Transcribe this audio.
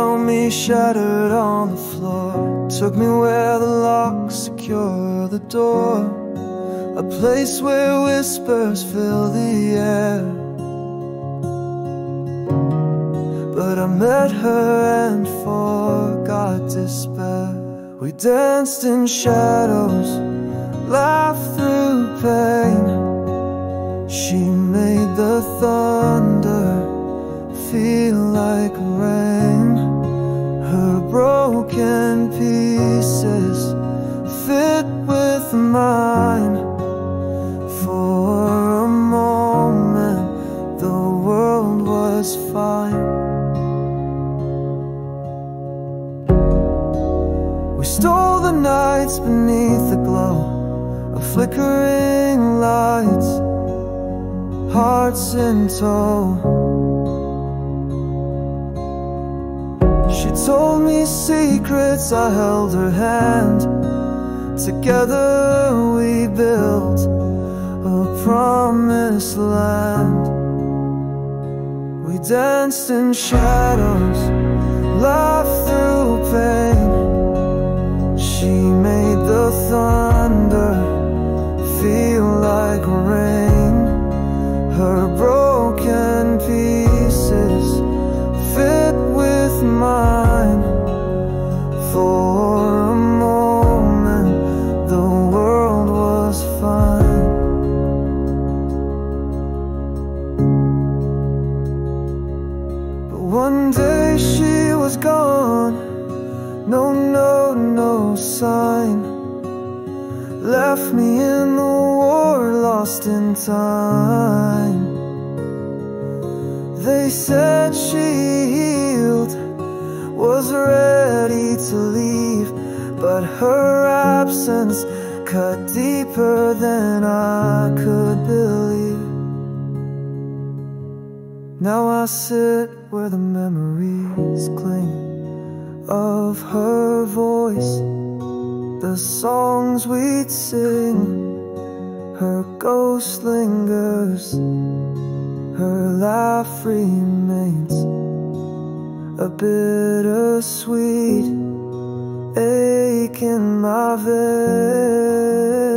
found me shattered on the floor, took me where the locks secure the door, a place where whispers fill the air. But I met her and forgot despair. We danced in shadows, laughed through pain. She made the thunder feel like rain. Her broken pieces fit with mine. For a moment the world was fine. We stole the nights beneath the glow of flickering lights, hearts in tow. She told me secrets, I held her hand. Together we built a promised land. We danced in shadows, laughed through pain. She made the thunder feel like rain. Her broken pieces fit with mine. For a moment the world was fine. But one day she was gone, no note, no sign. Left me in the war, lost in time. They said she healed, was ready to leave, but her absence cut deeper than I could believe. Now I sit where the memories cling of her voice, the songs we'd sing. Her ghost lingers, her laugh remains a bittersweet ache in my veins.